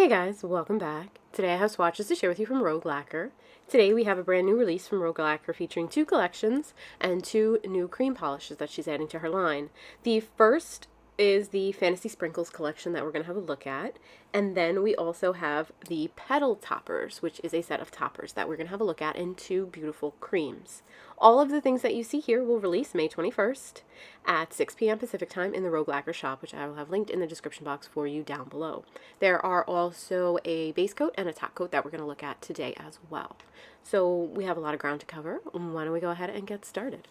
Hey guys, welcome back. Today I have swatches to share with you from Rogue Lacquer. Today we have a brand new release from Rogue Lacquer featuring 2 collections and 2 new cream polishes that she's adding to her line. The first is the Fantasy Sprinkles collection that we're going to have a look at, and then we also have the Petal Toppers, which is a set of toppers that we're going to have a look at, in 2 beautiful creams. All of the things that you see here will release May 21st at 6 p.m. Pacific time in the Rogue Lacquer shop, which I will have linked in the description box for you down below. There are also a base coat and a top coat that we're going to look at today as well. So we have a lot of ground to cover. Why don't we go ahead and get started?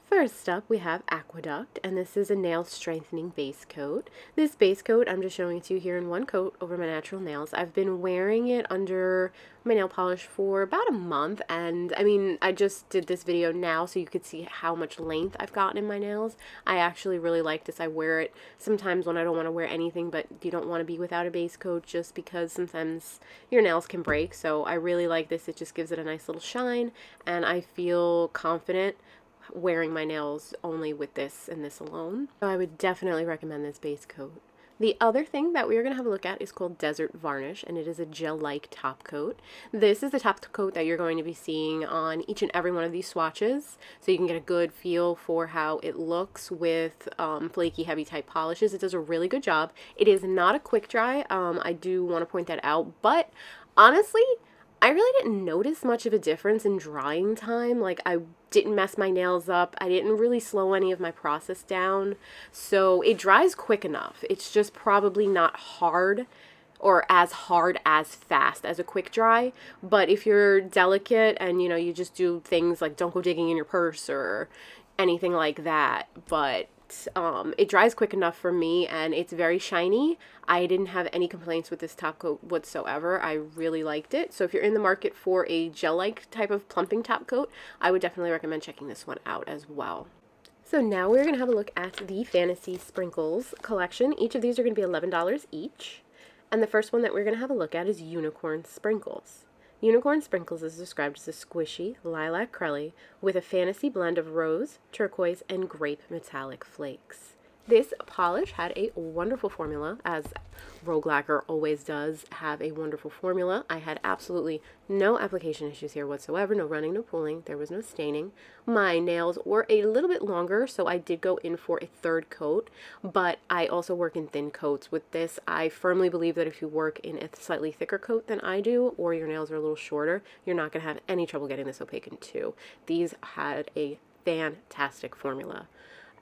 First up, we have Aqueduct, and this is a nail strengthening base coat. This base coat, I'm just showing it to you here in one coat over my natural nails. I've been wearing it under my nail polish for about a month, and I just did this video now so you could see how much length I've gotten in my nails. I actually really like this. I wear it sometimes when I don't want to wear anything, but you don't want to be without a base coat just because sometimes your nails can break. So I really like this. It just gives it a nice little shine, and I feel confident wearing my nails only with this and this alone. So I would definitely recommend this base coat. The other thing that we are going to have a look at is called Desert Varnish, and it is a gel-like top coat. This is the top coat that you're going to be seeing on each and every one of these swatches, so you can get a good feel for how it looks with flaky, heavy type polishes. It does a really good job. It is not a quick dry. I do want to point that out, but honestly, I really didn't notice much of a difference in drying time. Like, I didn't mess my nails up. I didn't really slow any of my process down. So it dries quick enough. It's just probably not hard or as hard as fast as a quick dry. But if you're delicate and, you just do things like don't go digging in your purse or anything like that, but it dries quick enough for me, and it's very shiny. I didn't have any complaints with this top coat whatsoever. I really liked it. So if you're in the market for a gel-like type of plumping top coat, I would definitely recommend checking this one out as well. So now we're going to have a look at the Fantasy Sprinkles collection. Each of these are going to be $11 each. And the first one that we're going to have a look at is Unicorn Sprinkles. Unicorn Sprinkles is described as a squishy lilac crelly with a fantasy blend of rose, turquoise, and grape metallic flakes. This polish had a wonderful formula, as Rogue Lacquer always does have a wonderful formula. I had absolutely no application issues here whatsoever, no running, no pulling, there was no staining. My nails were a little bit longer, so I did go in for a third coat, but I also work in thin coats. With this, I firmly believe that if you work in a slightly thicker coat than I do, or your nails are a little shorter, you're not going to have any trouble getting this opaque in 2. These had a fantastic formula.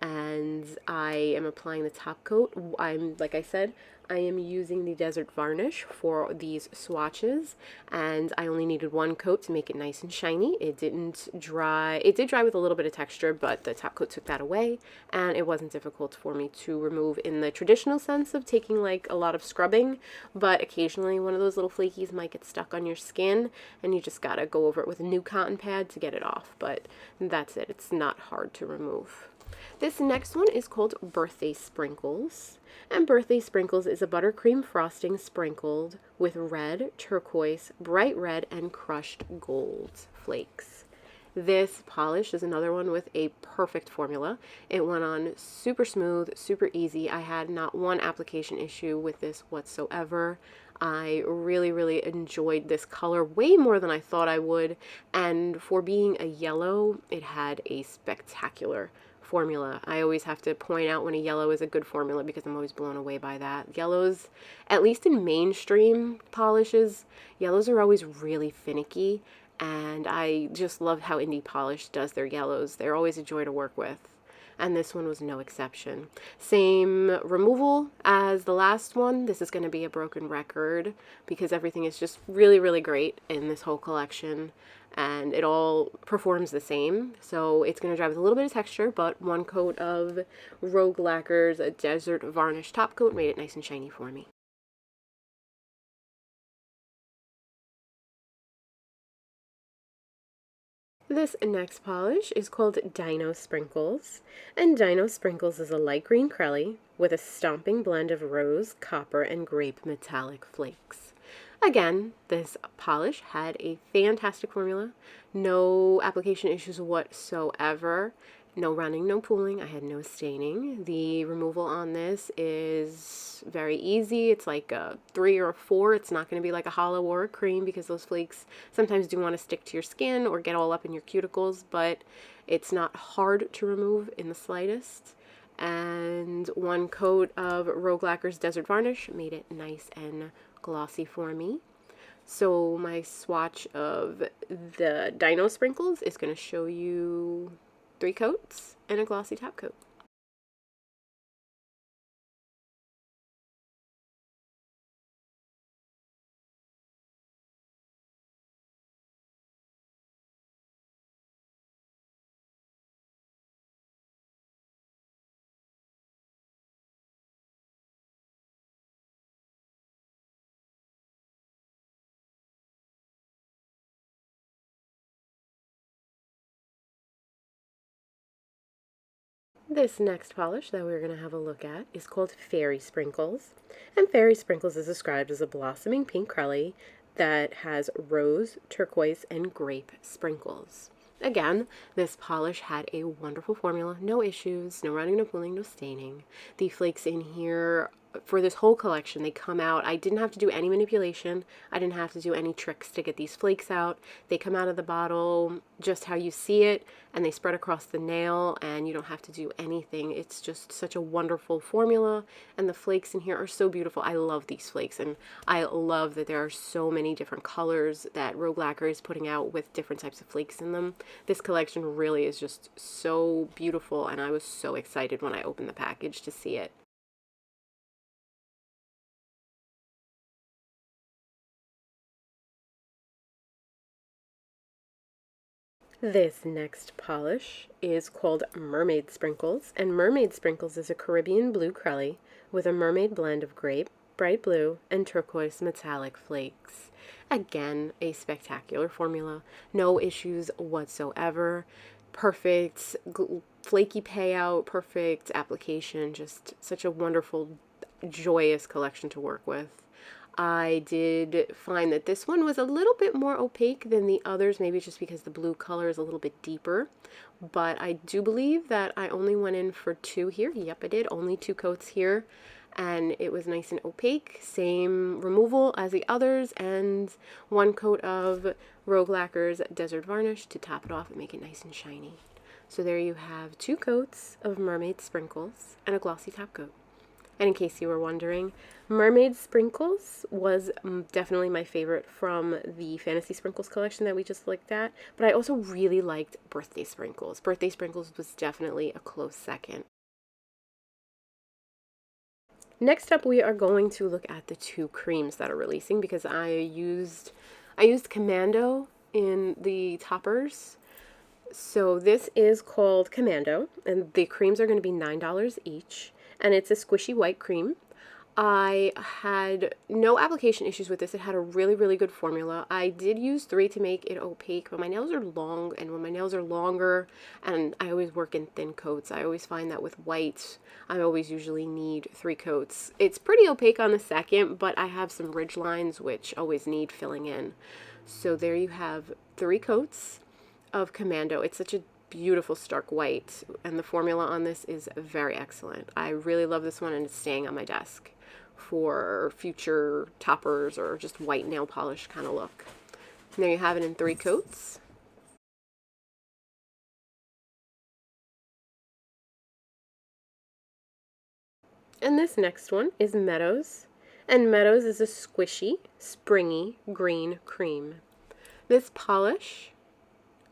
And I am applying the top coat. Like I said, I am using the Desert Varnish for these swatches, and I only needed 1 coat to make it nice and shiny. It didn't dry. It did dry with a little bit of texture, but the top coat took that away, and it wasn't difficult for me to remove in the traditional sense of taking like a lot of scrubbing, but occasionally one of those little flakies might get stuck on your skin, and you just gotta go over it with a new cotton pad to get it off, but that's it. It's not hard to remove. This next one is called Birthday Sprinkles, and Birthday Sprinkles is a buttercream frosting sprinkled with red, turquoise, bright red, and crushed gold flakes. This polish is another one with a perfect formula. It went on super smooth, super easy. I had not one application issue with this whatsoever. I really enjoyed this color way more than I thought I would, and for being a yellow, it had a spectacular formula. I always have to point out when a yellow is a good formula because I'm always blown away by that. Yellows, at least in mainstream polishes, yellows are always really finicky, and I just love how Indie Polish does their yellows. They're always a joy to work with, and this one was no exception. Same removal as the last one. This is going to be a broken record because everything is just really great in this whole collection, and it all performs the same. So it's going to dry with a little bit of texture, but 1 coat of Rogue Lacquer's Desert Varnish top coat made it nice and shiny for me. This next polish is called Dino Sprinkles, and Dino Sprinkles is a light green crelly with a stomping blend of rose, copper, and grape metallic flakes. Again, this polish had a fantastic formula, no application issues whatsoever, No running, no pooling. I had no staining. The removal on this is very easy. It's like a 3 or a 4. It's not going to be like a hollow or a cream because those flakes sometimes do want to stick to your skin or get all up in your cuticles, but it's not hard to remove in the slightest. And one coat of Rogue Lacquer's Desert Varnish made it nice and glossy for me. So my swatch of the Dino Sprinkles is going to show you 3 coats and a glossy top coat. This next polish that we're going to have a look at is called Fairy Sprinkles. And Fairy Sprinkles is described as a blossoming pink crelly that has rose, turquoise, and grape sprinkles. Again, this polish had a wonderful formula, no issues, no running, no pooling, no staining. The flakes in here for this whole collection, they come out. I didn't have to do any manipulation. I didn't have to do any tricks to get these flakes out. They come out of the bottle just how you see it, and they spread across the nail, and you don't have to do anything. It's just such a wonderful formula, and the flakes in here are so beautiful. I love these flakes, and I love that there are so many different colors that Rogue Lacquer is putting out with different types of flakes in them. This collection really is just so beautiful, and I was so excited when I opened the package to see it. This next polish is called Mermaid Sprinkles, and Mermaid Sprinkles is a Caribbean blue crelly with a mermaid blend of grape, bright blue, and turquoise metallic flakes. Again, a spectacular formula, no issues whatsoever, perfect flaky payout, perfect application, just such a wonderful, joyous collection to work with. I did find that this one was a little bit more opaque than the others, maybe just because the blue color is a little bit deeper. But I do believe that I only went in for 2 here. Yep, I did. Only 2 coats here. And it was nice and opaque. Same removal as the others. And 1 coat of Rogue Lacquer's Desert Varnish to top it off and make it nice and shiny. So there you have 2 coats of Mermaid Sprinkles and a glossy top coat. And in case you were wondering, Mermaid Sprinkles was definitely my favorite from the Fantasy Sprinkles collection that we just looked at, but I also really liked Birthday Sprinkles. Birthday Sprinkles was definitely a close second. Next up, we are going to look at the 2 creams that are releasing because I used Commando in the toppers. So this is called Commando, and the creams are going to be $9 each, and it's a squishy white cream. I had no application issues with this. It had a really, really good formula. I did use 3 to make it opaque, but my nails are long, and when my nails are longer, and I always work in thin coats, I always find that with white, I always usually need 3 coats. It's pretty opaque on the second, but I have some ridge lines which always need filling in. So there you have 3 coats of Commando. It's such a beautiful stark white, and the formula on this is very excellent. I really love this one, and it's staying on my desk for future toppers or just white nail polish kind of look. And there you have it in 3 coats. And this next one is Meadows, and Meadows is a squishy, springy green cream. This polish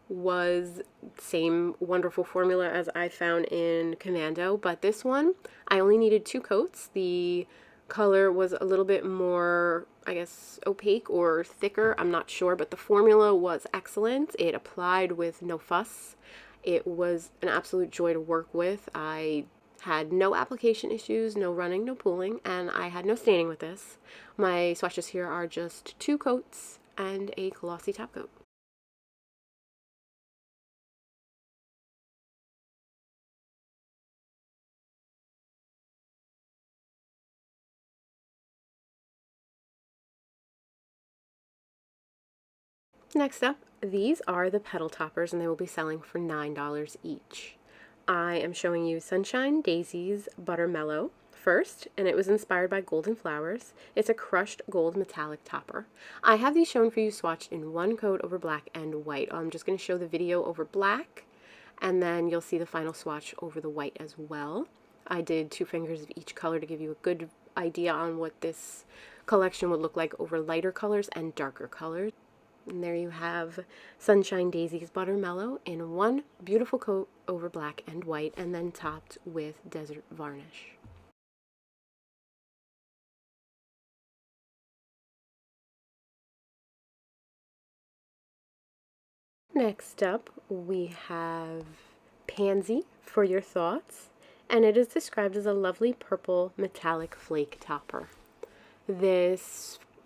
was same wonderful formula as I found in Commando, but this one I only needed 2 coats. The color was a little bit more, I guess, opaque or thicker, I'm not sure, but the formula was excellent. It applied with no fuss. It was an absolute joy to work with. I had no application issues, no running, no pooling, and I had no staining with this. My swatches here are just 2 coats and a glossy top coat. Next up, these are the Petal Toppers, and they will be selling for $9 each. I am showing you Sunshine Daisies Buttermellow first, and it was inspired by Golden Flowers. It's a crushed gold metallic topper. I have these shown for you swatched in one coat over black and white. I'm just going to show the video over black, and then you'll see the final swatch over the white as well. I did 2 fingers of each color to give you a good idea on what this collection would look like over lighter colors and darker colors. And there you have Sunshine Daisies Buttermellow in one beautiful coat over black and white, and then topped with desert varnish. Next up, we have Pansy for Your Thoughts, and it is described as a lovely purple metallic flake topper.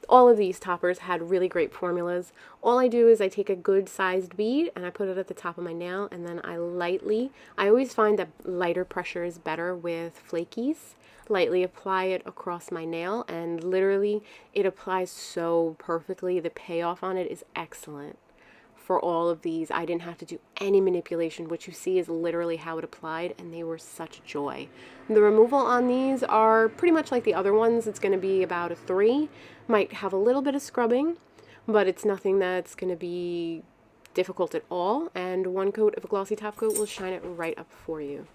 All of these toppers had really great formulas. All I do is I take a good sized bead and I put it at the top of my nail, and then I always find that lighter pressure is better with flakies. Lightly apply it across my nail, and literally it applies so perfectly. The payoff on it is excellent. For all of these, I didn't have to do any manipulation. What you see is literally how it applied, and they were such joy. The removal on these are pretty much like the other ones. It's going to be about a 3. Might have a little bit of scrubbing, but it's nothing that's going to be difficult at all, and one coat of a glossy top coat will shine it right up for you.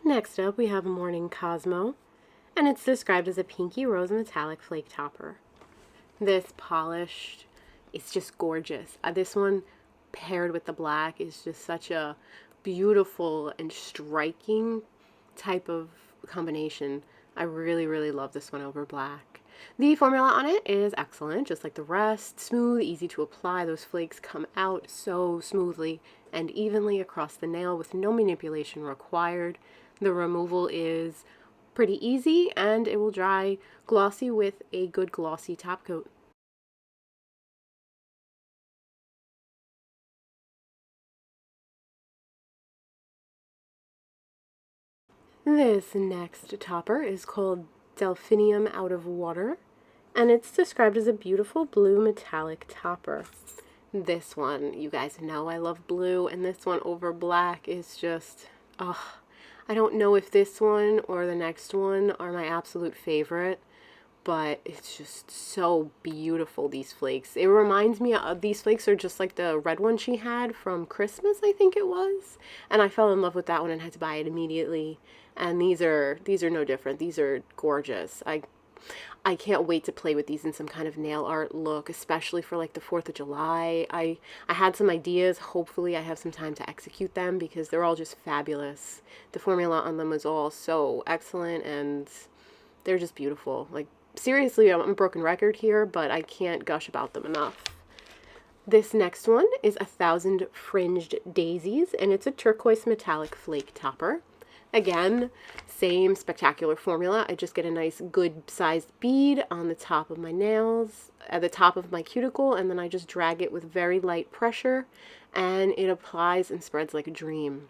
Next up, we have Morning Cosmo, and it's described as a pinky rose metallic flake topper. This polished, it's just gorgeous. This one paired with the black is just such a beautiful and striking type of combination. I really, really love this one over black. The formula on it is excellent, just like the rest. Smooth, easy to apply. Those flakes come out so smoothly and evenly across the nail with no manipulation required. The removal is pretty easy, and it will dry glossy with a good glossy top coat. This next topper is called Delphinium Out of Water, and it's described as a beautiful blue metallic topper. This one, you guys know I love blue, and this one over black is just, I don't know if this one or the next one are my absolute favorite, but it's just so beautiful, these flakes. It reminds me of, these flakes are just like the red one she had from Christmas, I think it was, and I fell in love with that one and had to buy it immediately. And these are no different. These are gorgeous. I can't wait to play with these in some kind of nail art look, especially for like the 4th of July. I had some ideas. Hopefully I have some time to execute them because they're all just fabulous. The formula on them is all so excellent, and they're just beautiful. Like, seriously, I'm a broken record here, but I can't gush about them enough. This next one is 1,000 Fringed Daisies, and it's a turquoise metallic flake topper. Again, same spectacular formula. I just get a nice good sized bead on the top of my nails, at the top of my cuticle, and then I just drag it with very light pressure, and it applies and spreads like a dream.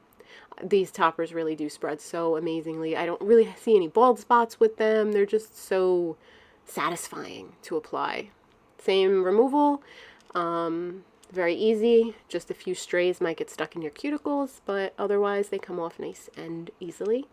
These toppers really do spread so amazingly. I don't really see any bald spots with them. They're just so satisfying to apply. Same removal, very easy. Just a few strays might get stuck in your cuticles, but otherwise they come off nice and easily.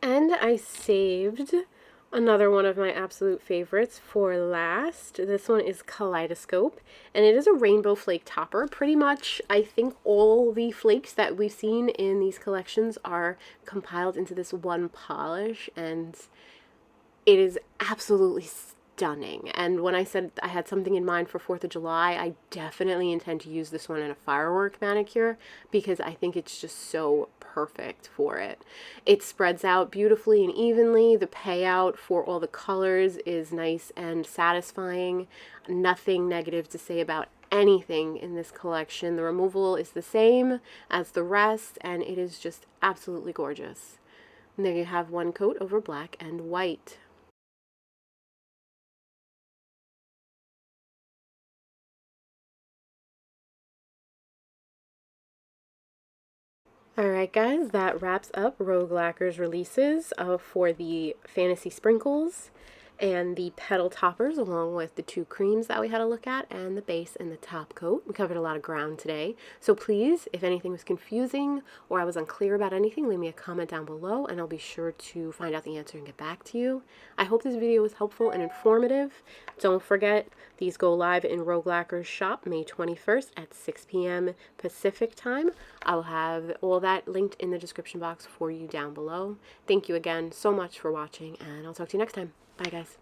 And I saved another one of my absolute favorites for last. This one is Kaleidoscope, and it is a rainbow flake topper. Pretty much, I think all the flakes that we've seen in these collections are compiled into this one polish, and it is absolutely stunning. And when I said I had something in mind for 4th of July, I definitely intend to use this one in a firework manicure because I think it's just so perfect for it. It spreads out beautifully and evenly. The payout for all the colors is nice and satisfying. Nothing negative to say about anything in this collection. The removal is the same as the rest, and it is just absolutely gorgeous. And there you have one coat over black and white. Alright guys, that wraps up Rogue Lacquer's releases for the Fantasy Sprinkles and the Petal Toppers, along with the 2 creams that we had a look at, and the base and the top coat. We covered a lot of ground today, so please, if anything was confusing or I was unclear about anything, leave me a comment down below and I'll be sure to find out the answer and get back to you. I hope this video was helpful and informative. Don't forget, these go live in Rogue Lacquer's shop May 21st at 6 p.m. Pacific time. I'll have all that linked in the description box for you down below. Thank you again so much for watching, and I'll talk to you next time. Bye, guys.